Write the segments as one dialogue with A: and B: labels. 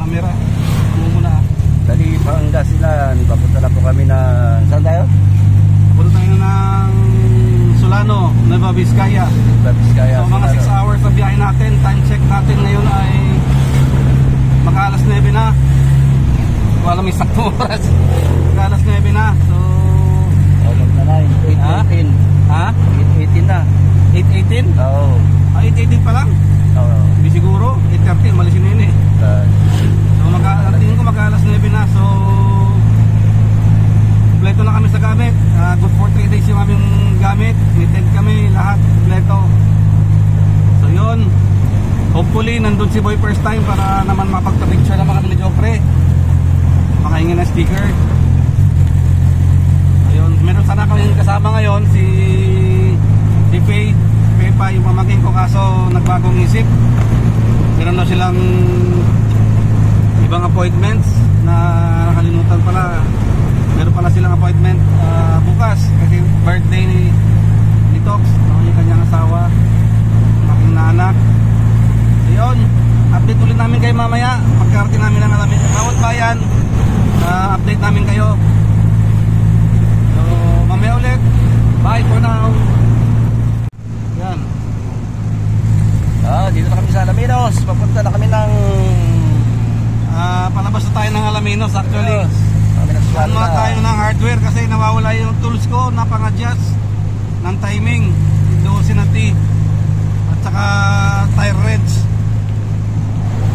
A: camera. Muna.
B: Dali Pangasinan, papunta na po kami na saan tayo?
A: Papunta tayo ng Solano, Nueva Vizcaya.
B: Nueva Vizcaya.
A: So mga 6 hours na biyahe natin. Time check natin ngayon ay mag-alas 9 na. Wala may saktong oras. Mag-alas 9 na. So
B: na 8:18.
A: Ha?
B: 8:18 na.
A: 8:18?
B: Oo.
A: 8:18 pa lang?
B: Oo.
A: Hindi siguro. 8:30, malisin na yun eh. So tingin ko mag-alas 9 na. So kompleto na kami sa gamit. Good for 3 days yung aming gamit. Knitted kami, lahat kompleto. So yun, hopefully nandun si Boy first time para naman mapagpa-picture naman kami ni Joffre. Makahingi na sticker. Ayun, meron sana kami kasama ngayon si Faye, Pepa, yung pamangkin ko, kaso nagbagong isip. Meron na silang ibang appointments na nakalimutan pala. Meron pala silang appointment bukas kasi birthday ni Tox, yung kanyang asawa, aking anak. Ayun, update ulit namin kayo mamaya pagkarating namin ng Bawat Bayan. Update namin kayo. So mamaya ulit. Bye for now. Yan.
B: Dito na kami sa Alaminos. Papunta na kami ng
A: palabas na tayo ng Alaminos actually.
B: Saan
A: na tayo ng hardware kasi nawawala yung tools ko na pang-adjust ng timing, 12 na T at saka tire wrench.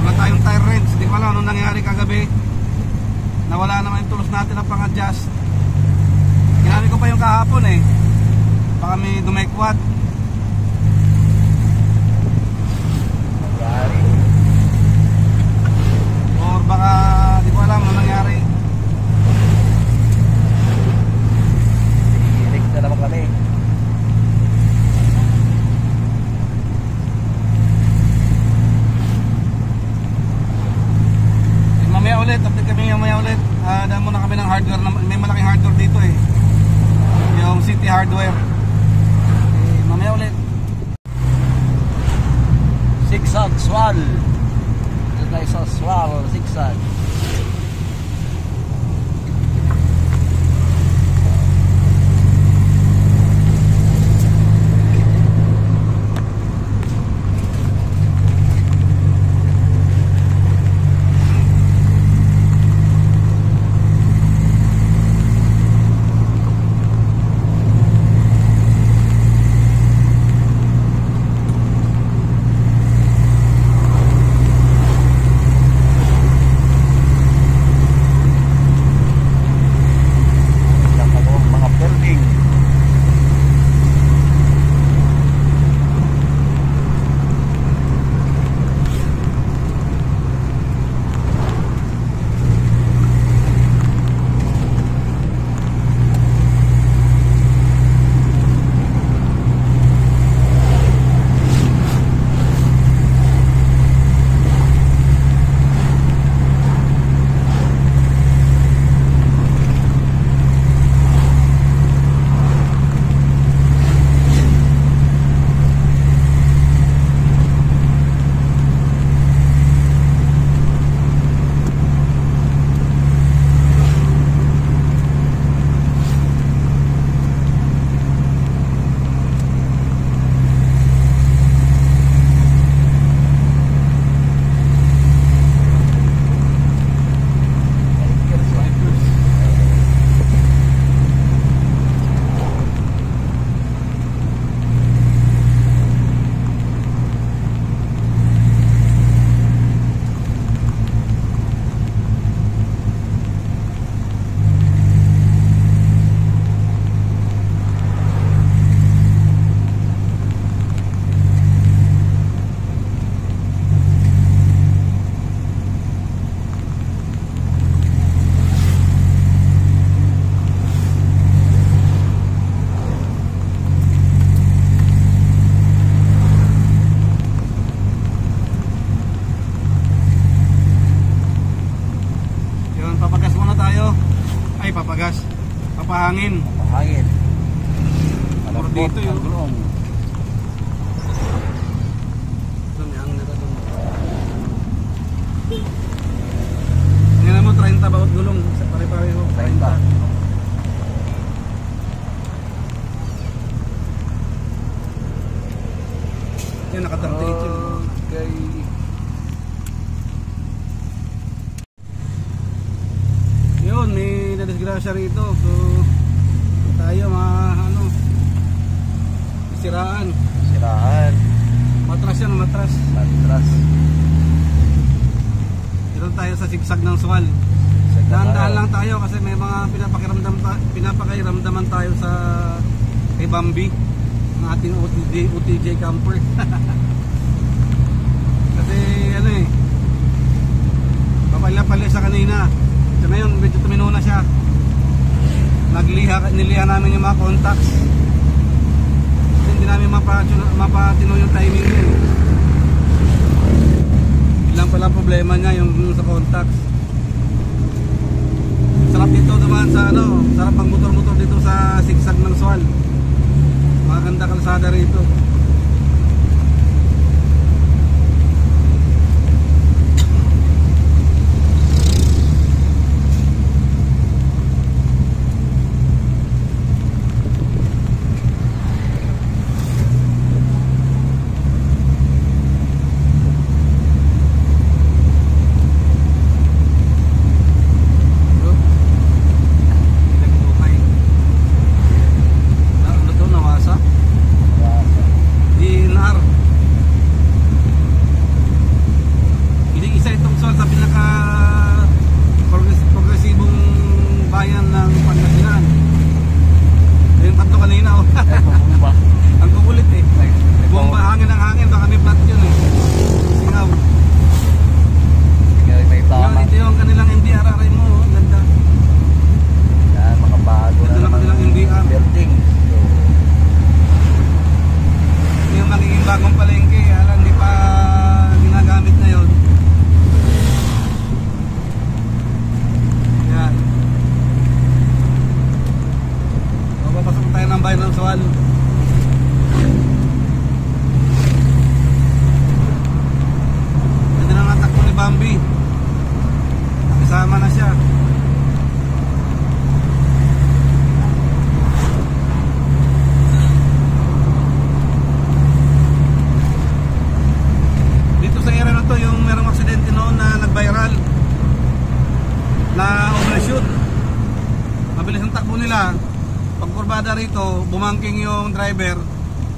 A: Wala tayong tire wrench. Hindi ko alam anong nangyari kagabi. Nawala naman yung tools natin na pang-adjust. Ginamit ko pa yung kahapon eh. Baka may dumekwat. Or baka di ko alam anong nangyari.
B: na naman kami.
A: Mamaya ulit, update kami mamaya ulit. Daan muna kami ng hardware. May malaking hardware dito eh. Yung City Hardware. Mamaya ulit.
B: Sigsag Swal. Dito tayo sa Swal, Sigsag.
A: papagas, papahangin.
B: Papahangin.
A: Por dito yun.
B: Gulong.
A: 30 bawat gulong. Pare-pareho. 30. Yan, naka-38 yun.
B: Okay.
A: Yun, may nadisgrasya rito. So, tayo siraan.
B: Siraan.
A: Matras yan, matras.
B: Matras.
A: Dito tayo sa sigsag ng Sual. Dahan-dahan lang tayo kasi may mga pinapakairamdaman tayo sa kay Bambi, ng ating OTJ camper. Kasi papalya-palya sa kanina. So ngayon medyo tumino na siya. Niliha namin yung mga contacts. Hindi namin mapatino yung timing niya. Ilang pala problema niya yung sa contacts. Sarap dito naman sa sarap ang motor-motor dito sa sigsag ng Sual. Maganda kalsada rito. Bumangking yung driver,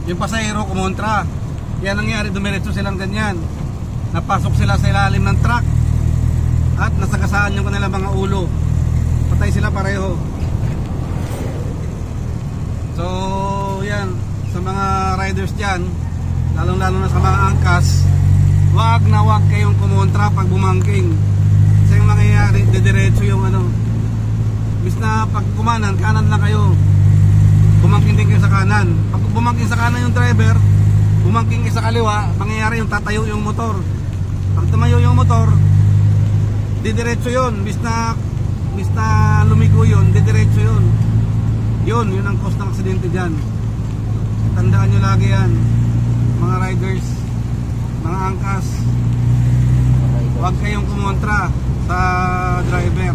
A: yung pasahero kumontra. Yan nangyari, dumiretso silang ganyan. Napasok sila sa ilalim ng truck at nasagasaan yung kanilang mga ulo. Patay sila pareho. So yan, sa mga riders dyan, lalong lalo na sa mga angkas, wag kayong kumontra pag bumangking. Kasi yung mangyayari, didiretso yung bis na pag kumanan, kanan lang kayo, bumangking din kayo sa kanan. Pag bumangking sa kanan yung driver, bumangking kayo sa kaliwa, mangyayari yung tatayo yung motor. Pag tumayo yung motor, didiretso yun. Bis na lumigo yun, didiretso yun. Yun ang cause ng aksidente dyan. Tandaan nyo lagi yan, mga riders, mga angkas. Huwag kayong kumontra sa driver.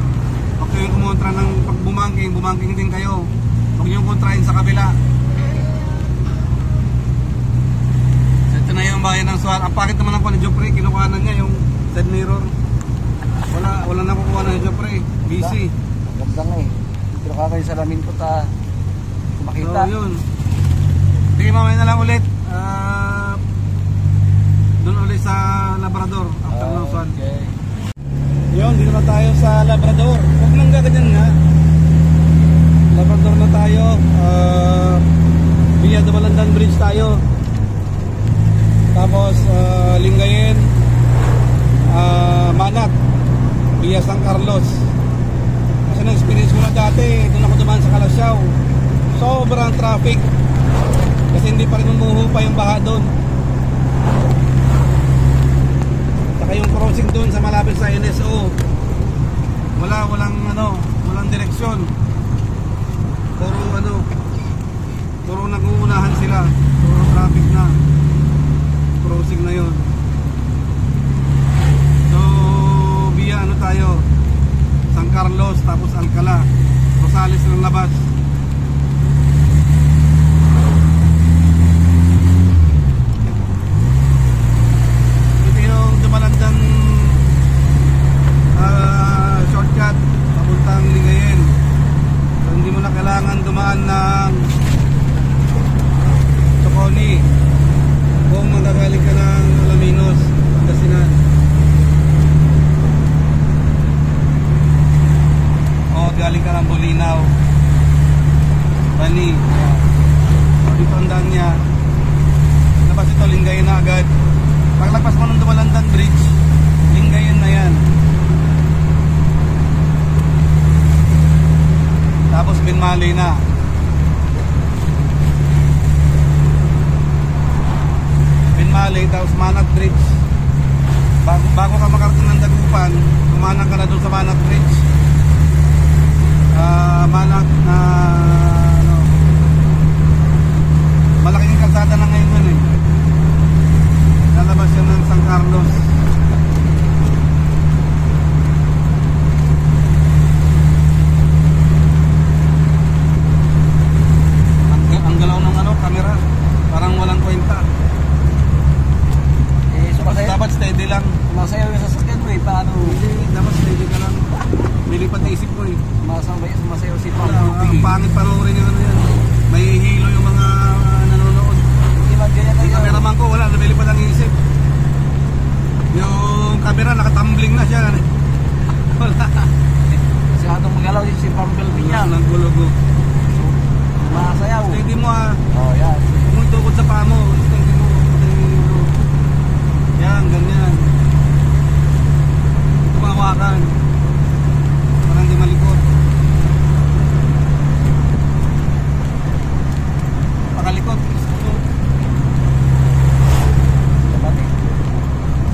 A: Huwag kayong kumontra ng pag bumangking din kayo. Huwag nyo kontrahin sa kabila. So, ito na yung bayan ng Sual. Ang pakit naman ng Jopre, kinukuhanan niya yung side mirror. Wala na kukuha ng Jopre. Busy.
B: Ganda nga eh. Pero kakayo sa lamin ko makita.
A: So yun. Sige, mamaya na lang ulit. Doon ulit sa Labrador after ng Sual.
B: Okay.
A: Yun, dito na tayo sa Labrador. Huwag nang gaganyan nga. Labrador na tayo. Via Dumalandan Bridge tayo. Tapos Lingayen, Manat, via San Carlos. Kasi na-experience ko na dati, doon ako dumaan sa Calasiao. Sobrang traffic. Kasi hindi pa rin umuho pa yung baha doon. Saka yung crossing doon sa malapit sa NSO, walang direksyon. Puro nag-uunahan sila. Puro traffic na. Crossing na yun. So via tayo, labas. Ito yung dumalandan shortcut papuntang Lingayen. So, hindi mo na kailangan dumaan ng Soconi kung magagaling ka ng Alaminos, Pangasinan. O galing ka ng Bulinaw, Bani. Dito ang daan niya. Labas ito, Lingayen na agad. Paglagpas mo ng Dumalandan Bridge, Lingayen na yan. Tapos Binmaley na. Binmaley, tapos Manat Bridge. Bago ka makarating ng Dagupan, kumanang ka na doon sa Manat Bridge. Manat na ano, malaking kalsada na ngayon yun eh. Lalabas yan ng San Carlos. Ang galaw ng ano, camera parang walang kwenta. Dapat steady lang.
B: Sumasayaw yung sasakyan mo eh, paano?
A: Hindi, dapat steady ka lang. Nilipat na isip ko eh.
B: Sumasayaw si Pang
A: Ang pangit panoorin yung ano yan. May hilo yung mga nanonood.
B: Hindi man ganyan
A: Yung
B: tayo.
A: cameraman ko wala, nabilipad ang isip. Yung camera nakatumbling na siya. Wala.
B: Masyadong magalaw si Bumblebee niya.
A: Ang gulo-gulo.
B: Sumasayaw.
A: Steady mo ah.
B: Oh, yan.
A: Kung mo itukod sa paa mo. Steady mo. Yan, ganyan. Tumawakan. Parang di malikot. Pakalikot.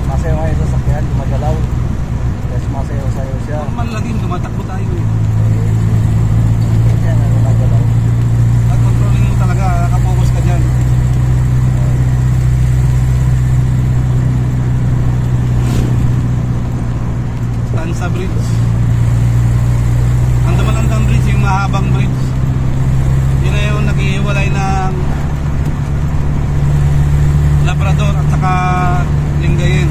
B: Sumasayaw nga yung sasakyan, gumagalaw. Kaya sumasayaw-sayaw siya.
A: Normal lang din, tumatakbo tayo eh.
B: Yan, gumagalaw.
A: At controlling mo talaga, nakapokus ka dyan. Stanza Bridge. Ang Dumalandan Bridge, yung mahabang bridge. Yun na yung naghihiwalay ng Labrador at saka Lingayen.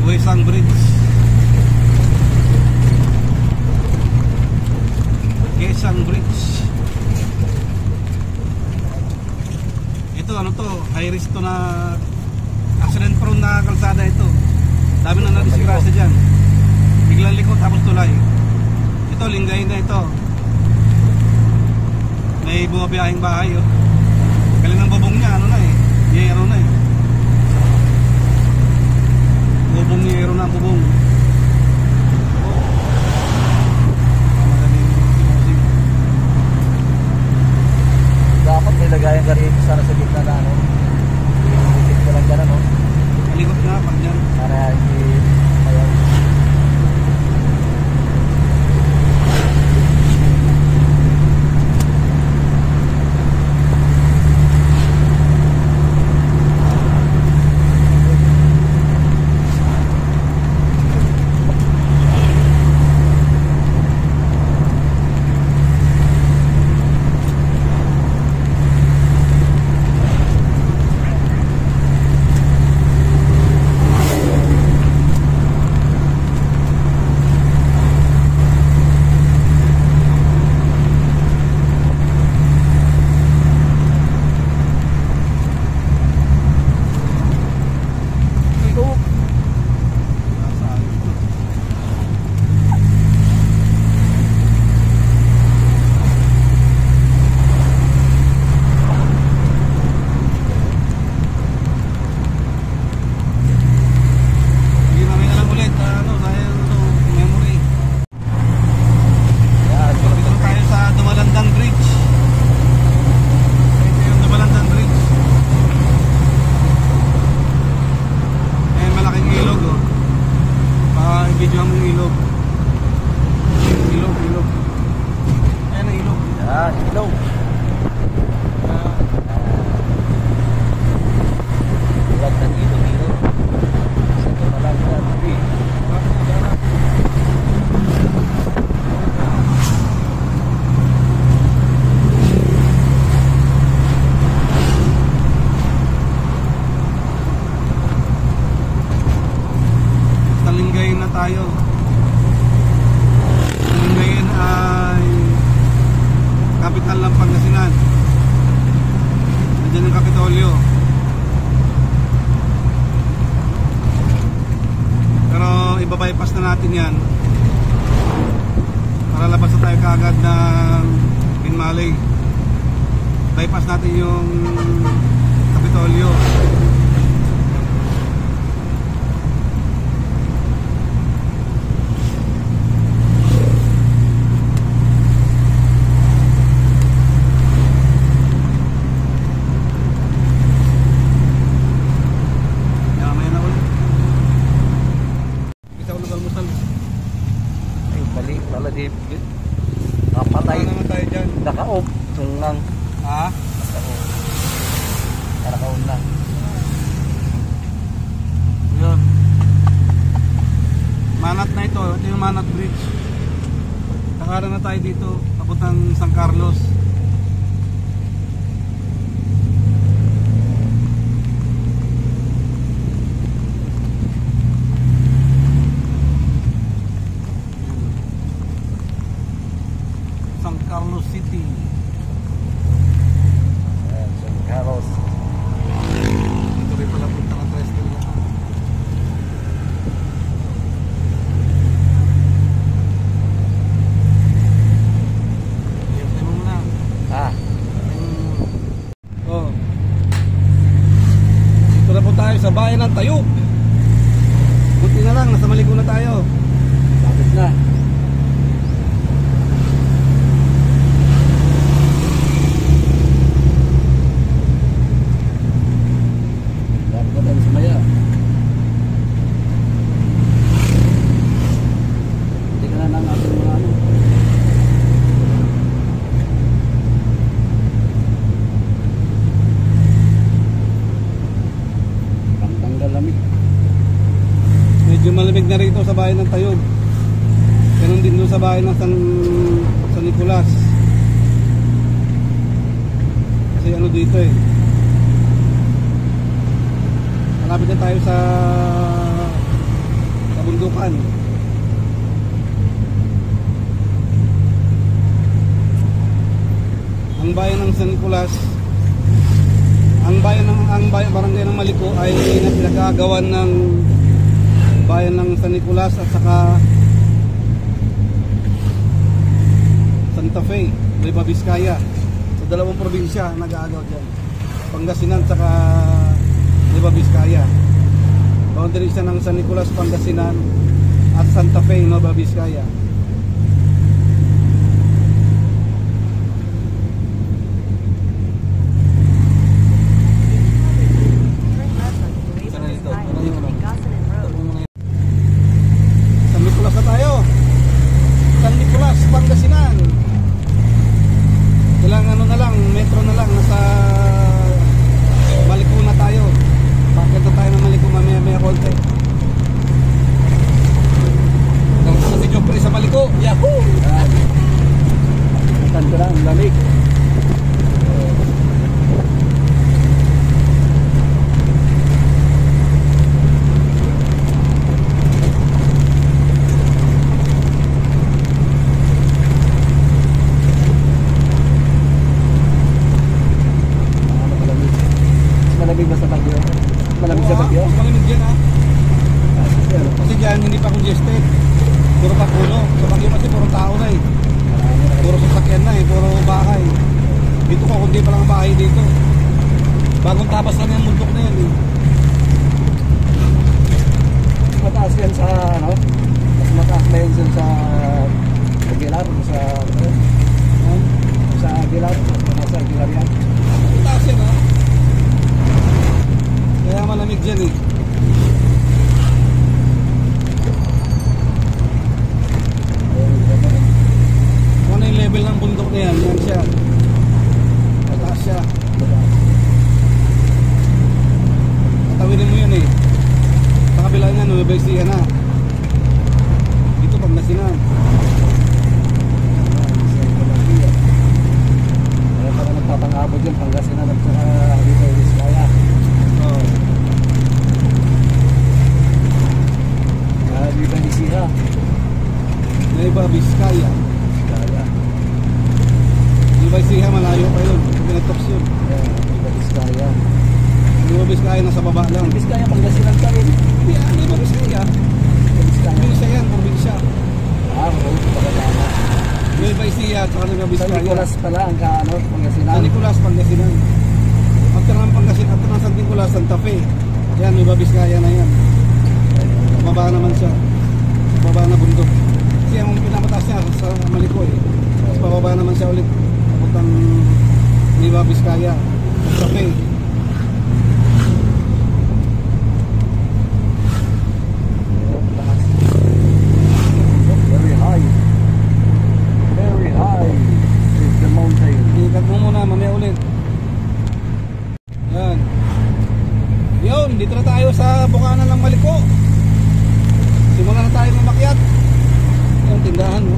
A: Guesang Bridge. Guesang Bridge. Ito ano to, high risk to na accident prone na kalsada ito. Dami na nadisgrasya dyan. Biglang likot tapos tulay. Ito, Lingayen na ito. May bumabiyahing bahay oh. Galing ng bubong niya, ano na eh. Yero na eh. Bubong ni Aero na bubong.
B: Dapat may lagayan ka rin sana sa gitna na ano. Ilikit ko lang dyan ano.
A: Kalikot nga pag dyan.
B: Para hindi ayaw.
A: tayo. Ngayon ay capital ng Pangasinan. Nandiyan yung Kapitolyo. Pero ibabypass na natin yan para labas na tayo kaagad ng Binmalay. Bypass natin yung Kapitolyo.
B: Kapatay.
A: Ano naman tayo dyan?
B: Naka-off. Tungang.
A: Ha?
B: Naka-off. Naka-on lang.
A: Yun. Manat na ito. Ito yung Manat Bridge. Nakaran na tayo dito. Papuntang San Carlos. San Carlos City.
B: Ayan, San Carlos.
A: Ito rin pala punta ng Trestle. Ito mo muna.
B: Ah,
A: Oh. Dito na po tayo sa bayan ng Tayub. Buti na lang, nasa Maligo na tayo.
B: lapit na. Lapit na tayo sa Maya. Hindi ka na ng ating mga ano. Pangtanggal lamig.
A: Medyo malamig na rito sa bayan ng Tayub. Ganun din doon sa bayan ng San Nicolas. Kasi ano dito eh. Malapit na tayo sa bundukan. Ang bayan ng San Nicolas, ang barangay ng Maliko ay pinagkagawan ng bayan ng San Nicolas at saka Santa Fe, Nueva Vizcaya. Sa dalawang probinsya nag-aagaw dyan. Pangasinan at saka Nueva Vizcaya. Boundary siya ng San Nicolas, Pangasinan at Santa Fe, Nueva Vizcaya. San Nicolas na tayo. San Nicolas, Pangasinan. Kailangan ano na lang, metro na lang, nasa Maliko na tayo. Bakit na tayo ng Maliko mamaya konti. Nasa si Jopre sa Maliko. Yahoo!
B: Bukan ko lang, lamig. Malamig ba sa Bagyo? Malamig sa Bagyo?
A: Mas malamig dyan ha. Kasi dyan hindi pa congested. Puro pa puno. Sa Bagyo kasi puro tao na eh. Puro sasakyan na eh. Puro bahay. Dito ko kundi pa lang ang bahay dito. Bagong tabas lang yung mundok na yan eh.
B: Mas mataas yan sa ano? Mas mataas na yan dyan sa Aguilar? Sa Aguilar? Sa Aguilar yan?
A: Ang taas yan ha. Kaya malamig dyan eh. Kung ano yung level ng bundok na yan, yan siya. Mataas siya. Tatawinin mo yun eh. Sa kabila niya, Nueva Ecija na. Dito Pangasinan.
B: Kaya parang nagpapangabot yun, Pangasinan at saka dito Vizcaya.
A: Oh. Biskaya nasa baba lang.
B: Biskaya Pangasinan pa rin.
A: Hindi, Nueva Biskaya.
B: Biskaya.
A: Probinsya yan, probinsya.
B: Oo, Pagkakana.
A: Nueva Ecija at saka Nueva
B: San
A: Biskaya.
B: Nicolas pala ang kaano, Pangasinan.
A: San Nicolas, Pangasinan. After ng Pangasinan, after ng San Nicolas, Santa Fe. Yan, Nueva Biskaya na yan. Baba naman siya. Baba na bundok. Kasi ang pinamataas niya sa Maliko eh. Tapos pababa naman siya ulit. Papuntang Nueva Biskaya. Santa Fe.
B: Very high. Very high is the mountain.
A: Ikat mo muna, mamaya ulit. Yan. Yun, dito na tayo sa Bukanan ng Maliko. Simulan na tayo makyat. Yung tindahan, no?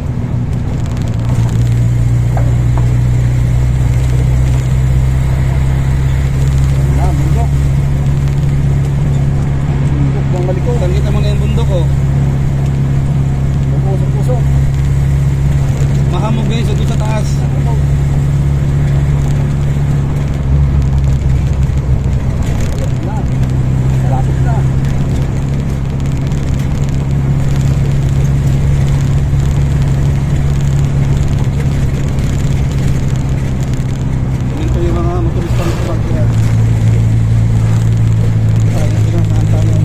B: Yan, bundok. Bundok ng Maliko.
A: Kita mo na yung bundok, oh.
B: Puso.
A: Mahamog guys, doon sa taas.
B: Malapit na.
A: Ito yung mga motoristang pagkakit. Sayang sila, saan tayo?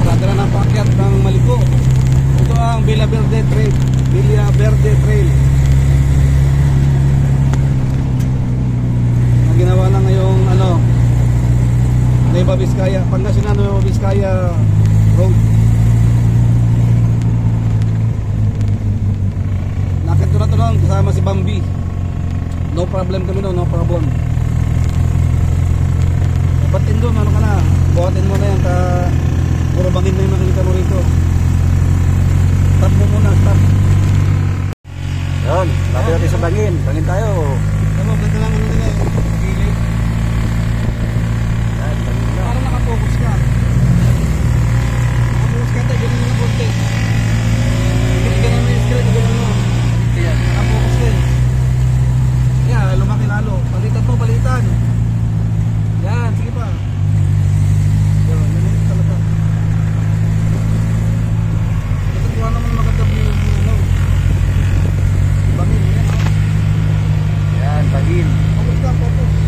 A: Sarado na ng paakyat ng Maliko. Ito ang Villa Verde Trail. Villa Verde Trail. Na ginawa na ngayong Nueva Vizcaya, Pangasinan Nueva Vizcaya Road. Nakit ko na ito lang kasama si Bambi. No problem kami no problem. Batin doon, ano ka na? Buhatin mo na yan, puro bangin na yung makikita mo rito. Stop mo muna, stop.
B: Yun, lapit natin sa bangin. Bangin tayo.
A: Ano, ganda lang ano nila eh. Gilid.
B: Yan, bangin na.
A: Parang nakafocus ka. Nakafocus ka tayo, ganun yung konti. Ganun mo yung screen, ganun mo.
B: Yan.
A: Nakafocus ka eh. Yeah, lumaki lalo. Palitan mo, palitan. Yan, sige pa. Yan, ganun talaga. Kuha naman maganda view yung bangin, yan.
B: Yan, bangin.
A: Focus ka, focus.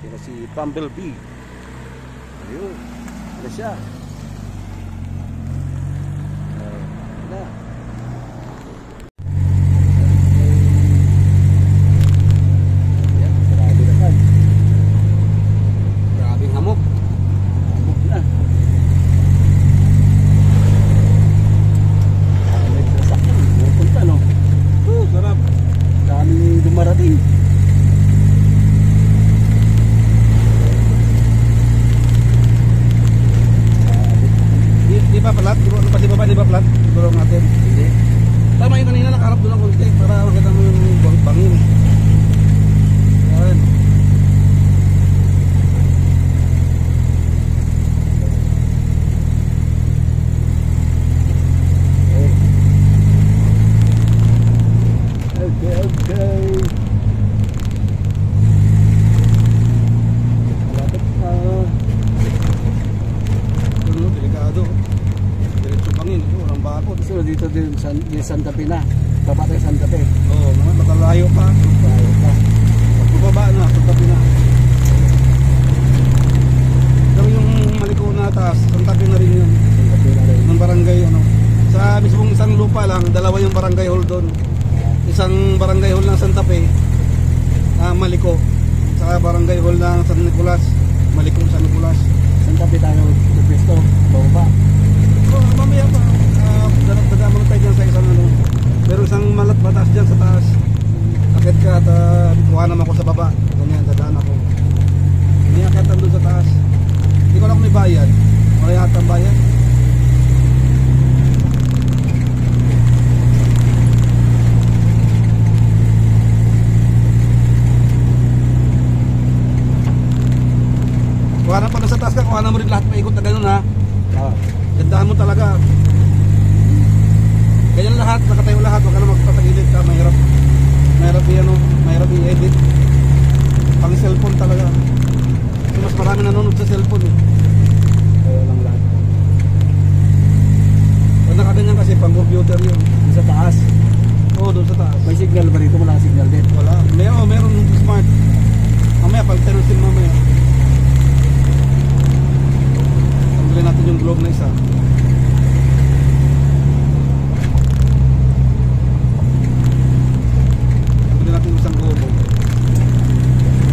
C: Yan na si Bumblebee. Ayun. Ano siya? Na. Ayan, grabe naman.
A: Grabing hamog.
C: Hamog na. May sasakyan. Pupunta, no?
A: Sarap.
C: Daming dumarating.
A: Di ba plat? Di ba di ba plat? Siguro natin.
C: Hindi.
A: Tama yung kanina nakaharap doon ng konti para makita mo yung bangin. Yan.
C: Okay. Malapit na.
A: Ano, delikado. Diretso bangin. Walang bakod.
C: So dito din sa Santa Fe na. Baba tayo Santa Fe.
A: Oo, mga makalayo pa.
C: Tayo pa.
A: Bumaba na, pagtabi na. Pero yung maliko na taas, pagtabi na rin yun.
C: Santa Fe na rin.
A: Ng barangay, ano. Sa mismong isang lupa lang, dalawa yung barangay hall doon. Isang barangay hall ng Santa Fe, Maliko. Sa barangay hall ng San Nicolas, Maliko San Nicolas.
C: Santa Fe tayo sa pwesto. Baba.
A: Oh, mamaya pa. Dadama tayo dyan sa isang ano. Pero isang malat batas dyan sa taas. Akit ka at kuha naman ako sa baba. Ganyan, dadaan ako. Hindi akitan doon sa taas. Hindi ko lang kung may bayad. Wala yata ang bayad. Kuha na pa na sa taas ka. Kuha na mo rin lahat maikot na gano'n ha. Gandahan mo talaga. Ganyan lahat, nakatayo lahat, wag ka na magpatagilid ka, mahirap. Mahirap i-ano, mahirap i-edit. Pang cellphone talaga. Kasi mas marami nanonood sa cellphone eh.
C: Kaya lang lahat.
A: Pag nakaganyan kasi pang computer yun.
C: Yung sa taas.
A: Oo, doon sa taas.
C: May signal ba rito? Wala signal din.
A: Wala. Meron smart. Mamaya, palitan ng SIM mamaya. Tanggalin natin yung globe na isa. Tanggalin natin yung isang globe.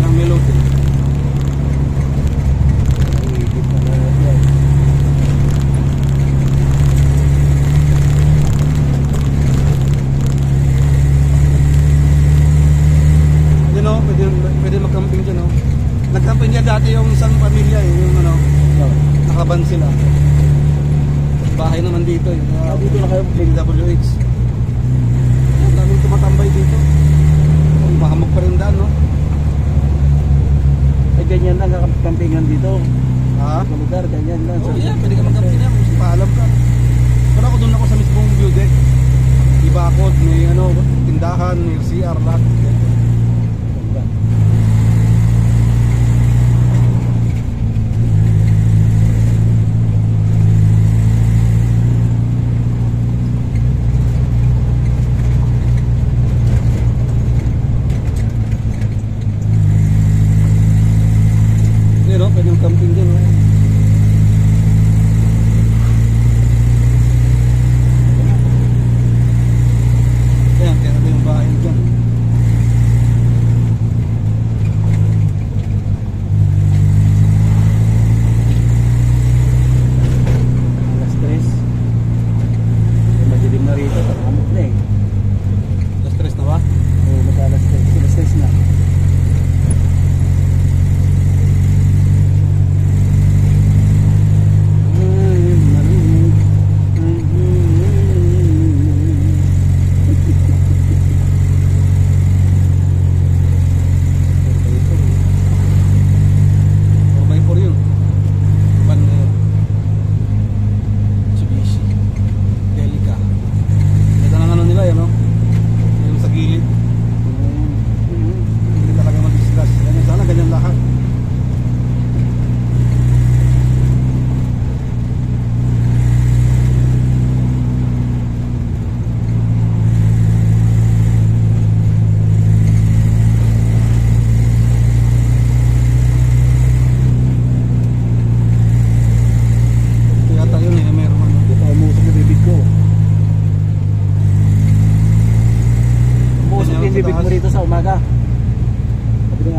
A: Yung melody.
C: Iikot na lang yan.
A: Yun o, pwede mag-camping dyan o. Nag-camping dyan dati yung isang pamilya eh. Yung ano, nakaban sila. Bahay naman dito eh.
C: Dito na kayo.
A: DWH. Ang daming tumatambay dito. Mahamog pa rin daan no.
C: Ay ganyan lang kakampingan dito.
A: Ha?
C: Sa lugar, ganyan lang.
A: Oh yeah, pwede ka mag-camping na kung paalam ka. Pero ako doon ako sa mismong view deck. Ibakod, may ano, tindahan, may CR, lahat.
C: Ganda.
A: Yun no, pwede yung camping dyan no. Ayan, kaya natin yung bahay dyan.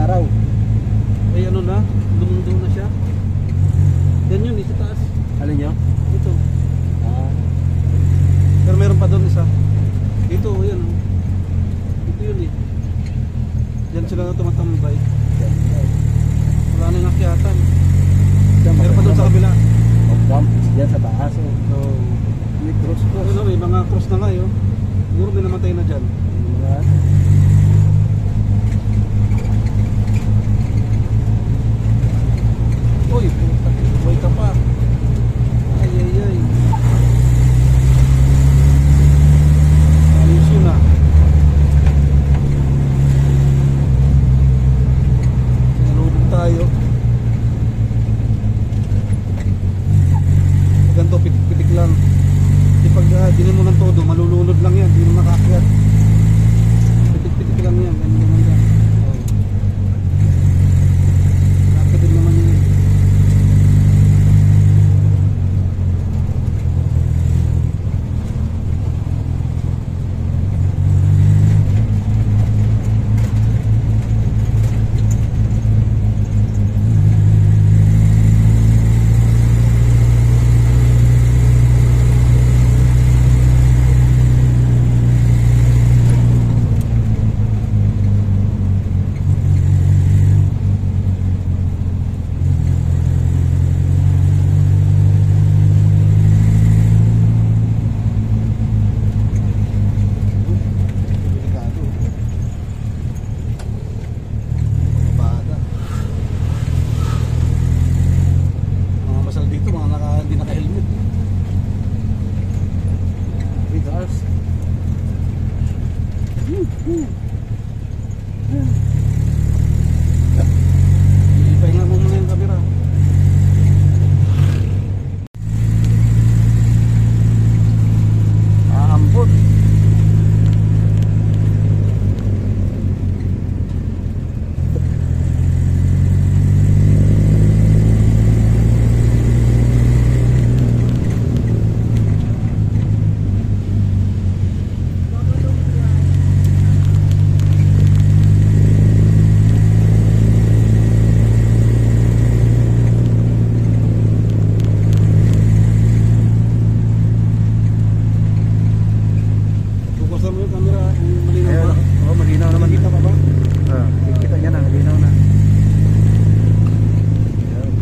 B: araw.
A: Ay ano na, lumundo na siya. Yan yun, isa taas.
B: Alin nyo?
A: Ito.
B: Ah,
A: Pero meron pa doon isa. Dito, yan oh. Dito yun eh. Diyan sila na tumatambay. Wala na yung akyatan. Meron pa doon sa kabila.
B: Dump diyan sa taas.
A: So,
B: May cross.
A: ano, may mga cross na nga yun. Siguro may namatay na dyan.
B: Ayan.
A: Uy, puta, buhay ka pa. Ay, ay, ay. Ayos yun ah. Sinalubog tayo. Ganito, pitik-pitik lang. Kasi pag dinin mo ng todo, malulunod lang yan. Hindi mo makakyat. Pitik-pitik lang yan. Ganun naman yan. Oh. Nakakit din naman yun. Delikado. Bada. Mga masal dito, mga hindi naka-helmet.
B: Bigas.
A: Ipahinga mo muna yung camera.
B: Aambot.
A: Bukasan mo yung camera, yung malinaw
B: Ayun.
A: ba?
B: Oh, malinaw naman.
A: Nakikita ka ba?
B: Ah, kita niya na, malinaw na. Ayan.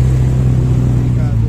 A: Delikado.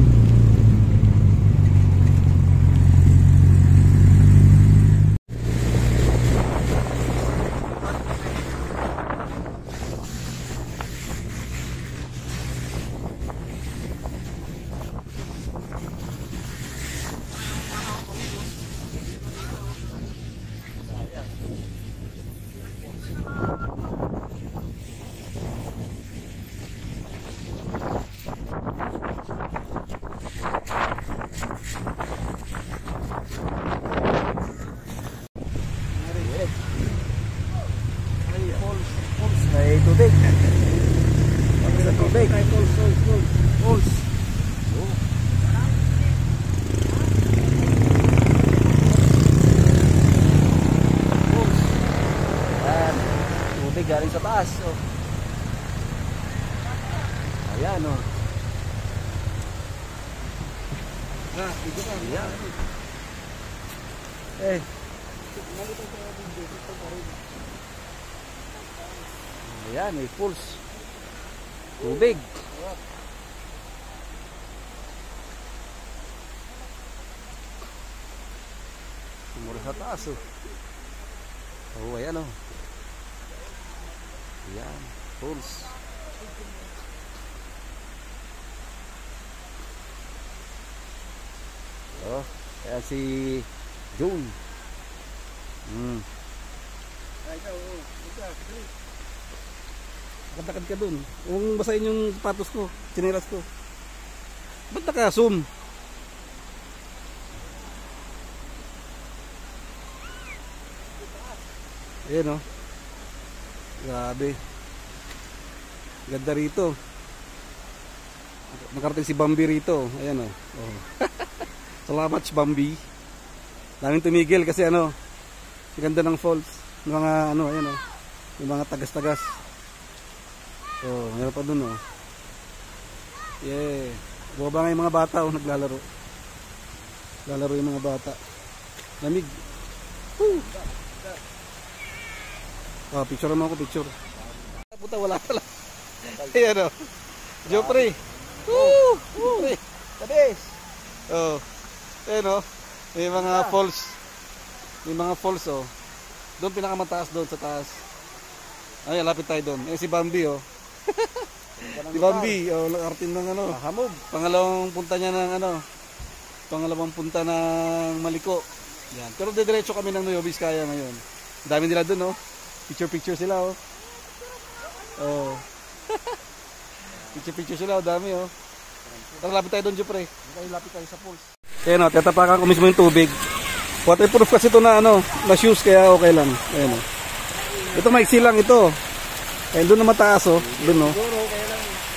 A: Ay, falls.
B: May tubig. Pati sa tubig.
A: Ay, falls.
B: Ayan. Tubig galing sa taas. Oh. Ayan, oh.
A: Ah, dito ka.
B: Ayan. Eh. Ayan, may pulse. Tubig. Mura sa taas, oh. Oh, ayan, oh. Ayan, pulse.
C: Ayan si June.
A: Ay, ikaw, lakad ka dun. Huwag mong basahin yung sapatos ko, tsinelas ko. Ba't naka-zoom? Ayan o. Grabe. Ganda rito. Nakarating si Bambi rito. Ayan o. Oh. Salamat Bambi. Daming tumigil kasi ano, ganda ng falls. Yung mga ano, ayan o. Yung mga tagas-tagas. Oh, meron pa dun oh. Yeah. Bumaba nga yung mga bata oh, naglalaro. Lalaro yung mga bata. Lamig. Woo! Oh, picture mo ako, picture. Puta, wala pala. Ayan oh. Jopre. Woo! Jopre. Tabis. Oh. Ayan oh. May mga falls. May mga falls oh. Doon pinakamataas doon sa taas. Ay, lapit tayo doon. Eh si Bambi oh. Si Bambi, oh, nakarating ng ano, hamog. Pangalawang punta niya ng ano, pangalawang punta ng Maliko. Yan. Pero diretso kami ng Nueva Vizcaya ngayon. Dami nila doon, oh. Picture sila, oh. Oh. Picture sila, oh, dami, oh. Tara, lapit tayo doon, Jupre. Lapit tayo sa pools. Ayan, oh, tatapakan ko mismo yung tubig. Waterproof kasi ito na ano, na shoes, kaya okay lang. Ayan, oh. Ito maiksi lang ito. Ayan, doon na mataas, oh. Doon, oh.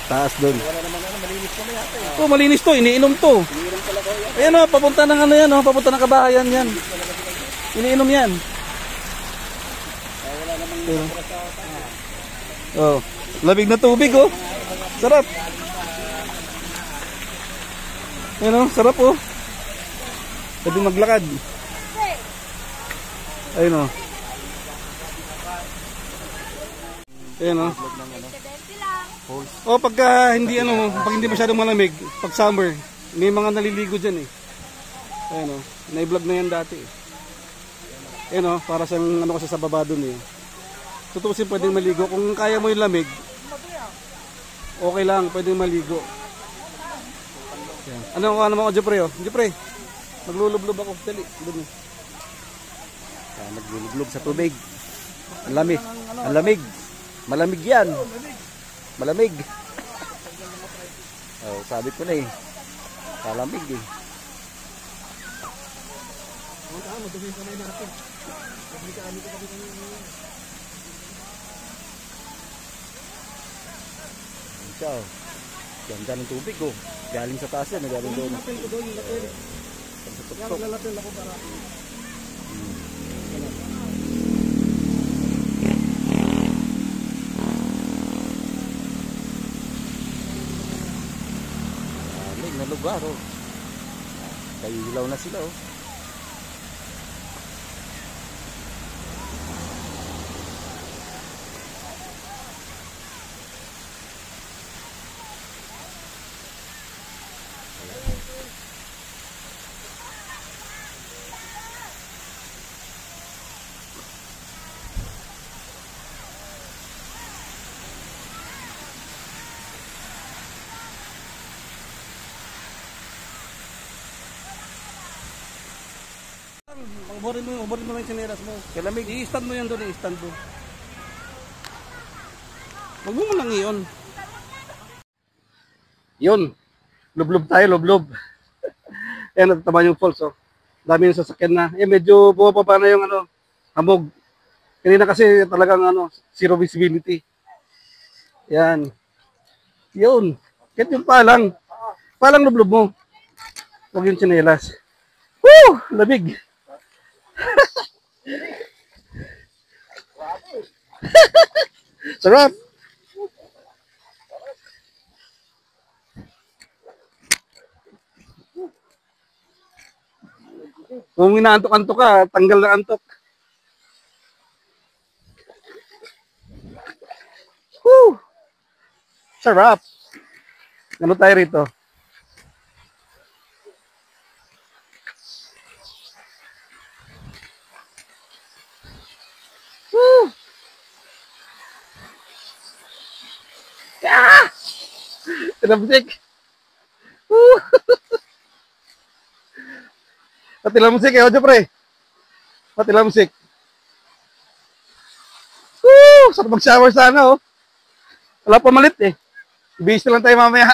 A: Taas doon.
B: Wala naman ano, malinis pa may ate.
A: Oh, malinis to, iniinom to.
B: Iniinom talaga yan.
A: Ayan oh, papunta ng ano yan oh, papunta ng kabahayan yan. Iniinom yan.
B: Wala namang
A: Oh, labig na tubig oh. Sarap. Ayan oh, sarap oh. Pwede maglakad. Ayun oh. Ayan oh. Oh, pagka hindi ano, pag hindi masyadong malamig, pag summer, may mga naliligo diyan eh. Ayun oh, na-vlog na yan dati eh. Ayun oh, para sa ano kasi sa baba doon eh. Tutusin pwedeng maligo kung kaya mo yung lamig. Okay lang, pwedeng maligo. Yan. Ano naman ako, Jepre oh? Jepre, maglulublob ako, dali, doon.
C: Ayan, naglulublob sa tubig. Ang lamig. Ang lamig. Malamig yan. Malamig. Oh, sabi ko na eh. Malamig eh. Ikaw. Ganda ng tubig oh. Galing sa taas yan. Galing doon. Sa tuktok. Na lugar oh. Kayo ilaw na sila oh.
A: Uborin mo lang yung sineras mo. Kalamig, i-stand mo yan doon, i-stand mo. Huwag mo lang iyon. Yun. Lublob tayo, lublob. Ayan, natataman yung falls, oh. Dami yung sasakyan na. Eh, medyo bumababa na yung ano, hamog. Kanina kasi talagang ano, zero visibility. Yan. Yun. Kahit yung palang lublob mo. Huwag yung sinelas. Woo! Labig. Sarap. Kung inaantok-antok ka, tanggal na antok. Woo! Sarap. Ano tayo rito? Woo! Ah! Tinabsik. Woo! Pati lamsik eh, Ojo pre. Pati lamsik. Woo! Sarap mag-shower sana oh. Wala pa malit eh. Busy lang tayo mamaya.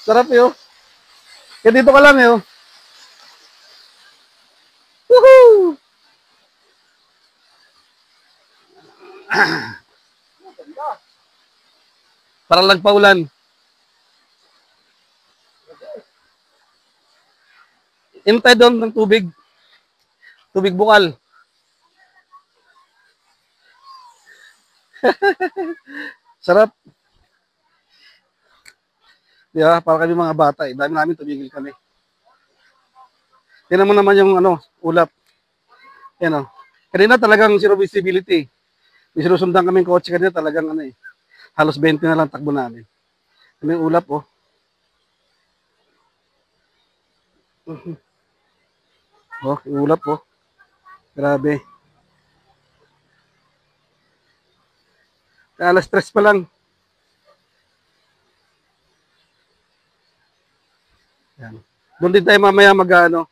A: Sarap eh oh. Kaya dito ka lang eh oh. Woohoo! Parang lagpaulan. Intay doon ng tubig. Tubig bukal. Sarap. Diba? Para kami mga bata eh. Dami namin tumigil kami. Tingnan mo naman yung ano, ulap. Yan o. Kanina talagang zero visibility. May sinusundan kaming kotse kanina talagang ano eh. Halos 20 na lang takbo namin. Ano yung ulap oh. Oh, yung ulap oh. Grabe. Alas 3 pa lang. Yan. Doon din tayo mamaya mag-ano.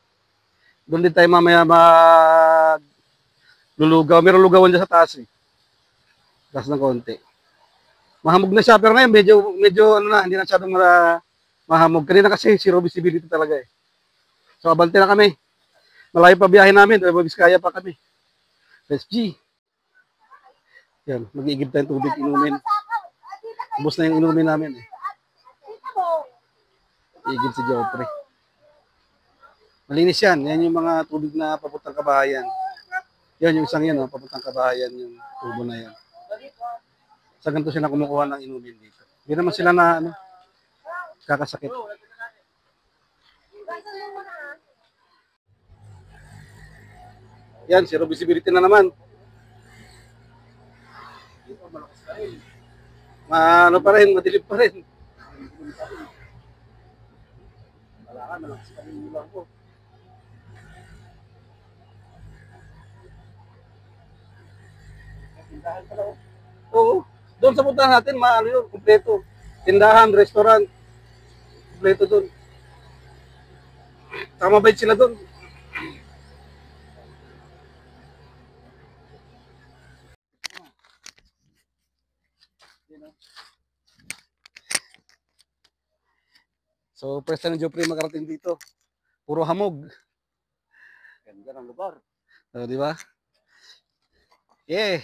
A: Doon din tayo mamaya lulugaw. Meron lugawan dyan sa taas eh. Taas ng konti. Mahamog na siya. Pero ngayon medyo ano na, hindi na masyadong mahamog. Kanina kasi zero visibility talaga eh. So abante na kami. Malayo pa biyahe namin. Biskaya pa kami. SG. Yan. Mag-iigib tayong tubig inumin. Ubus na yung inumin namin eh. Iigib si Jopre. Malinis yan. Yan yung mga tubig na papuntang Kabahayan. Yan yung isang yan, oh, papuntang Kabahayan yung tubo na yan. Sa ganito sila kumukuha ng inumin dito. Hindi naman sila na ano, kakasakit. Yan, zero visibility na naman. Ano pa rin, madilim pa rin. Malakas pa rin yung ulang ko. Tindahan pala oh. Oo. Doon sa puntahan natin, maano yun, kompleto. Tindahan, restaurant. Kompleto doon. Saka mabait sila doon. So, first time ng Jopre makarating dito. Puro hamog. Ganda ng lugar. Di ba? Yeah.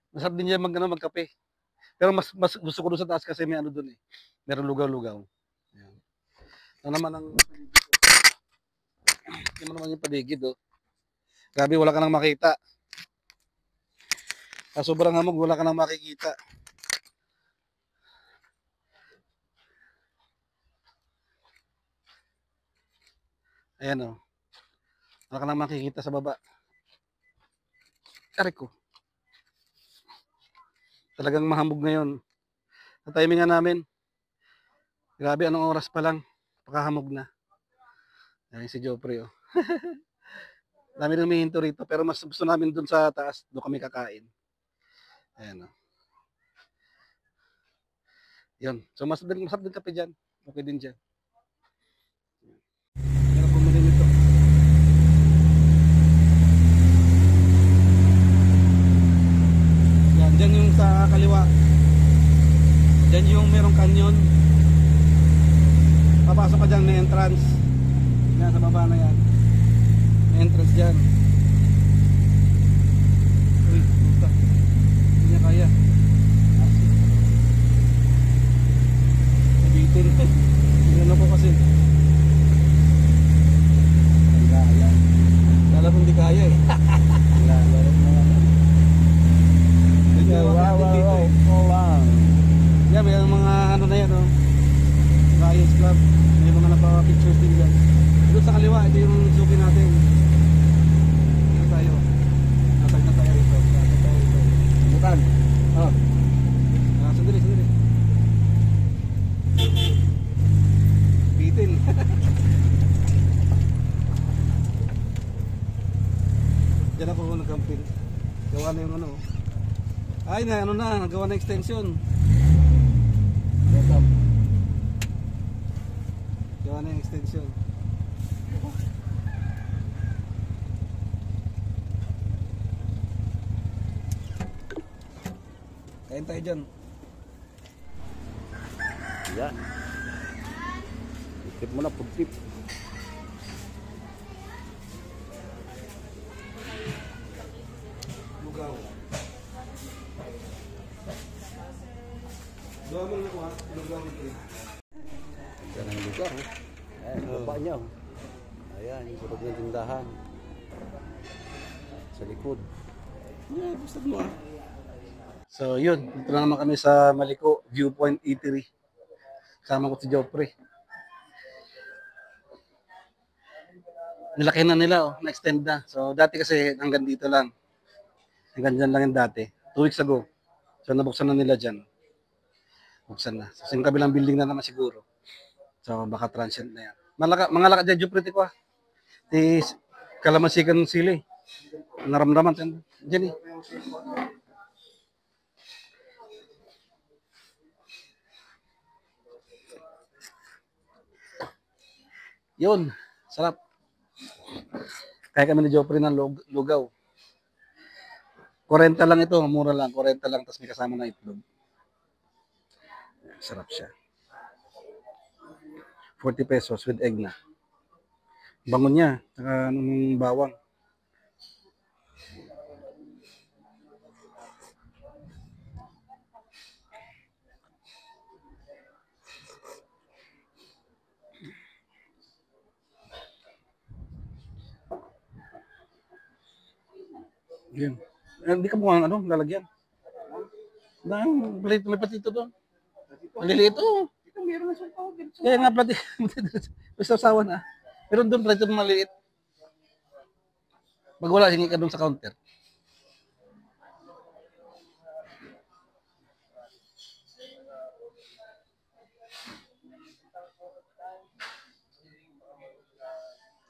A: Masarap din niya magkape. Pero mas gusto ko doon sa taas kasi may ano doon eh. Meron lugaw-lugaw. Ayan. Ito naman ang paligid. Ito naman yung paligid oh. Grabe, wala ka nang makita. Sa sobrang hamog, wala ka nang makikita. Ayan o. Wala ka nang makikita sa baba. Aray ko. Talagang mahamog ngayon. Sa timingan namin. Grabe, anong oras pa lang. Pakahamog na. Ayan si Jopre o. Dami nang humihinto rito. Pero mas gusto namin dun sa taas. Doon kami kakain. Ayan o. Yun. So masarap din kape dyan. Okay din dyan. Pero pumuli nito. Yan. Dyan yung sa kaliwa. Dyan yung merong canyon. Papasok ka dyan, may entrance. Yan sa baba na yan. May entrance dyan. Uy, puta. Hindi niya kaya. Nabitin. Tingnan ako kasi. Hindi kaya. Kala ko hindi kaya eh. Lalaro na yan. Wow. Yan, may mga ano na yan oh. Lions Club. May mga napa-pictures din dyan. Doon sa kaliwa, ito yung suki natin. Dito tayo. Nasag na tayo rito. Bukan. Oh. Sandali. Bitin. Diyan ako nagkampin. Gawa na yung ano. Ay, na ano na, nagawa na extension. Gawa na yung extension. Kain tayo dyan.
C: Yan. Tip mo na, pugtip.
A: Lugaw. Lugaw mo na kuha. Lugaw mo na.
C: Yan ang lugar. Ayan, baba niya. Ayan, yung sarap ng tindahan. Sa likod.
A: Yeah, basta mo ah. So yun, dito na naman kami sa Maliko Viewpoint Eatery. Kasama ko si Joffrey. Nilaki na nila, oh, na-extend na. So dati kasi hanggang dito lang. Hanggang dyan lang yung dati. 2 weeks ago. So nabuksan na nila dyan. Buksan na. So yung kabilang building na naman siguro. So baka transient na yan. Mga lakad dyan, Joffrey, ko ah. Di kalamansikan ng sili. Naramdaman dyan eh. Yun, sarap. Kaya kami ni Joffrey ng lugaw. 40 lang ito, mura lang. 40 lang, tapos may kasama na itlog. Sarap siya. 40 pesos with egg na. Bango niya, saka anong bawang. Yun. Hindi ka mukhang ano, lalagyan. Dahil may platito doon. Maliliit oh. Kaya nga platito. May sasawa na. Pero doon platito maliit. Pag wala, hingi ka doon sa counter.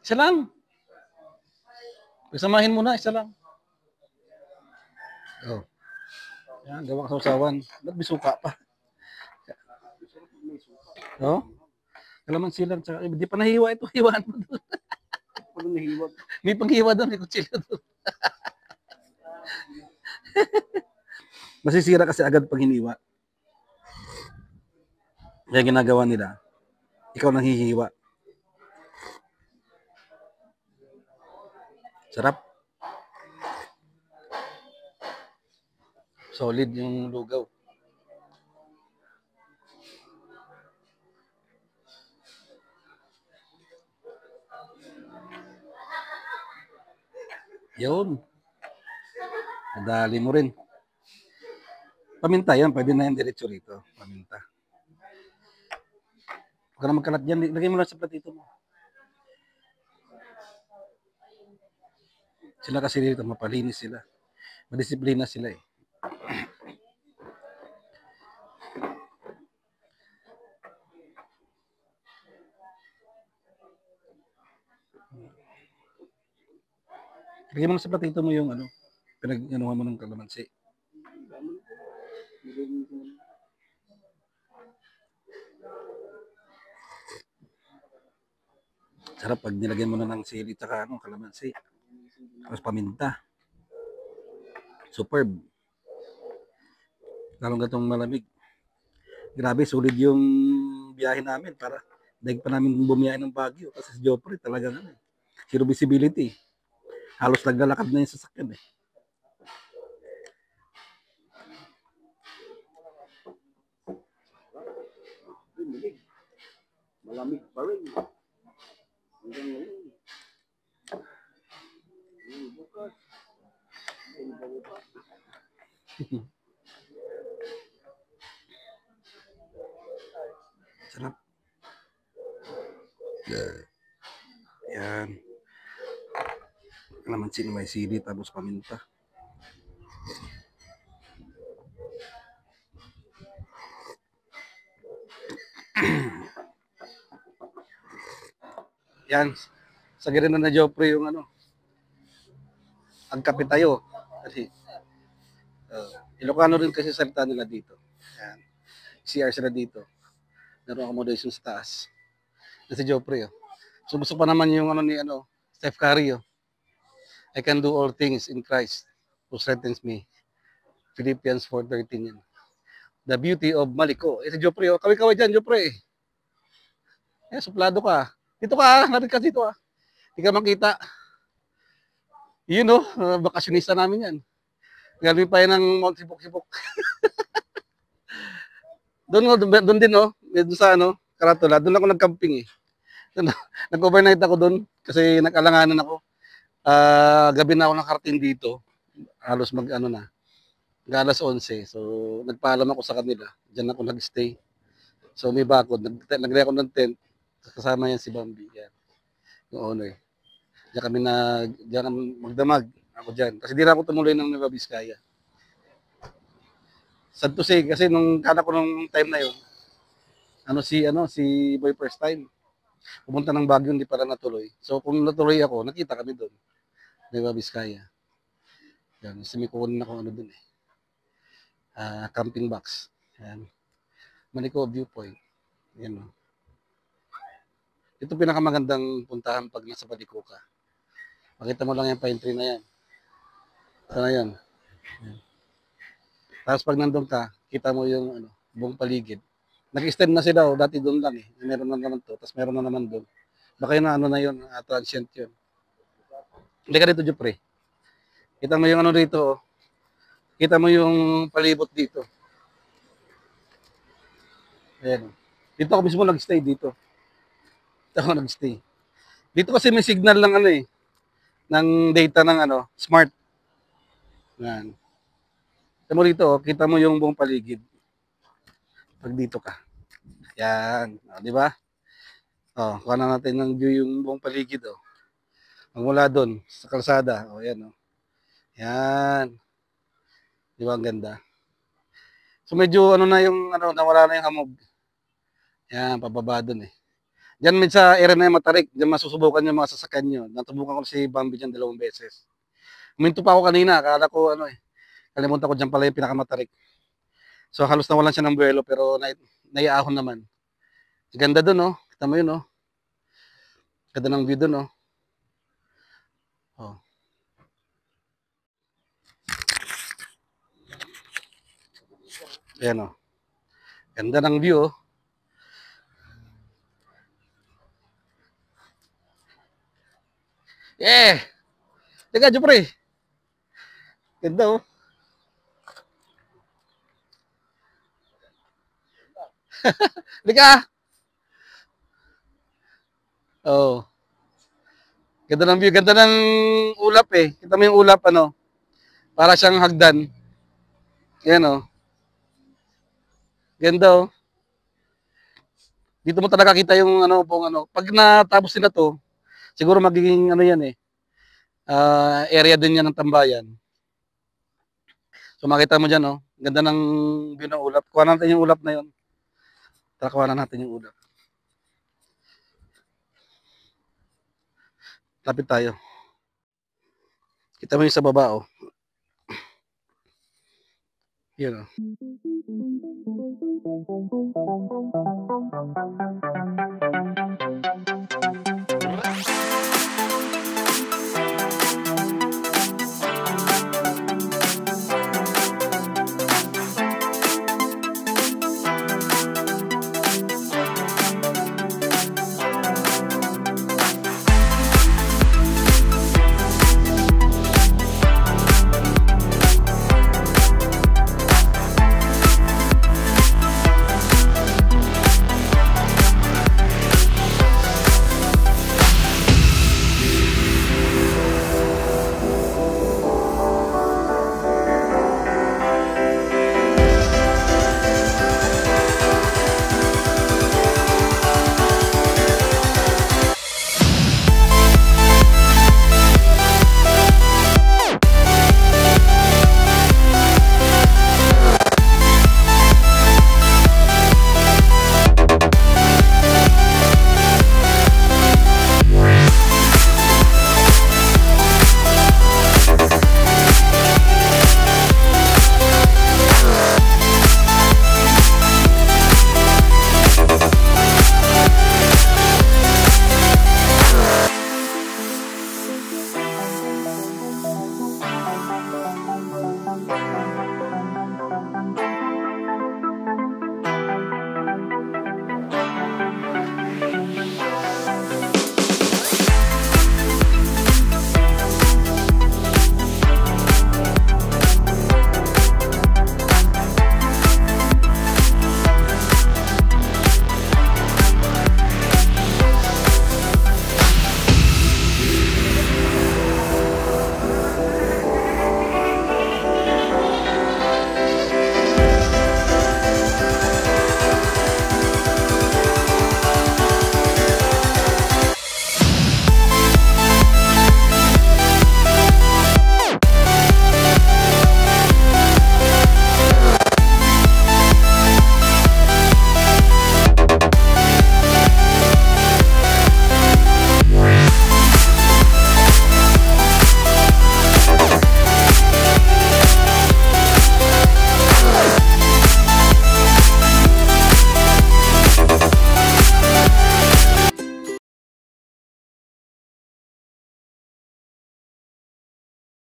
A: Isa lang. Pagsamahin mo na, isa lang. Oh. Yan, gawa ka sa usawan. Ba't may suka pa? Oh? Kalamansi lang. Tsaka, di pa nahiwa ito. Hiwaan mo doon. May panghiwa doon. May kutsilyo doon. Masisira kasi agad pag hiniwa. Kaya ginagawa nila, ikaw nang hihiwa. Sarap. Solid yung lugaw. Yun. Nadali mo rin. Paminta yan. Pwede na yung diretso rito. Paminta. Huwag ka na magkalat dyan. Lagay mo lang sa platito mo. Sila kasi dito, mapalinis sila. Madisiplina sila eh. Lagay mo lang sa platito mo yung ano, pinag-anuhan mo ng kalamansi. Sarap pag nilagyan mo na ng sili at ano, kalamansi. Tapos paminta. Superb. Lalong gatong malamig. Grabe, sulit yung biyahe namin para dahil pa namin bumiyahe ng Baguio. Kasi si Joffrey talagang ano, zero visibility. Halos naglalakad na yung sasakyan eh. Malamig pa rin. Hanggang ngayon. Bukas. Sarap. Yan. Kalamansi may sili tapos paminta. Yan. Sa Girino na Joffrey yung ano. Ang kape tayo. Kasi Ilocano rin kasi salita nila dito. Yan. CR sila dito. Meron accommodation sa taas. Na si Joffrey, oh. So, gusto pa naman yung ano ni Steph Curry, oh. I can do all things in Christ who strengthens me. Philippians 4:13 yan. The beauty of Maliko. Si Joffrey, oh. Kaway-kaway dyan, Joffrey. Suplado ka. Dito ka, narin ka dito, ah. Hindi ka makita. Yun, oh. Bakasyonista namin yan. Galing pa yan ng Mount Sibok-Sibok. Doon din, oh. Doon sa Karatula. Doon ako nag-camping, eh. Nag-overnight ako doon kasi nag-alanganan ako. Gabi na ako nakarating dito. Halos na. Alas 11. So, nagpaalam ako sa kanila. Diyan ako nag-stay. So, may bakod. Naglagay ako ng tent. Kasama yan si Bambi. Yan. Yung owner. Diyan kami magdamag. Ako dyan. Kasi di na ako tumuloy ng Nueva Vizcaya. Sad to say, kasi nung kala ko nung time na yun, si Boy first time. Pumunta ng Baguio, hindi pala natuloy. So, kung natuloy ako, nakita kami doon. Nueva Vizcaya. Yan. Kasi may kukunin ako doon, eh. Camping box. Yan. Maliko viewpoint. Yan, oh. Ito pinakamagandang puntahan pag nasa Maliko ka. Makita mo lang yung pine tree na yan. Ito na yan. Yan. Tapos pag nandun ka, kita mo yung buong paligid. Nag-extend na sila, oh. Dati doon lang, eh. Meron na naman to, tapos meron na naman doon. Baka yun na yun, transient yun. Hindi ka dito, Jupre. Kita mo yung dito, oh. Kita mo yung palibot dito. Ayan. Dito ako mismo nag-stay dito. Dito ako nag-stay. Dito kasi may signal ng ng data ng smart. Yan. Kita mo dito, oh, kita mo yung buong paligid. Pag dito ka. Yan. Di ba? Oh, kuha na natin ng view yung buong paligid, oh. Magmula doon sa kalsada. Oh, yan, oh. Yan. Di ba ang ganda? So medyo na yung nawala na yung hamog. Yan, pababa doon, eh. Diyan sa area na yung Matarik, diyan masusubukan yung mga sasakyan nyo. Natubukan ko si Bambi diyan 2 beses. Huminto pa ako kanina, akala ko kalimutan ko diyan pala yung pinakamatarik. So halos nawalan siya ng buwelo pero naiahon naman. Ganda doon, oh. Kita mo yun, oh. Ganda ng view doon, oh. Oh. Ayan, oh. Ganda ng view, oh. Yeah! Teka, Jupre. Ganda, oh. Teka. Oh. Ganda ng view. Ganda ng ulap, eh. Kita mo yung ulap, para siyang hagdan. Ayan, oh. Ganda, oh. Dito mo talaga kita yung pag natapos nila to, siguro magiging yan, eh. Area din yan ng tambayan. So makita mo dyan, oh. Ganda ng view ng ulap. Kuha natin yung ulap na yun. Tara, kuha na natin yung ulap. Lapit tayo. Kita mo yung sa baba, oh. Yan, oh.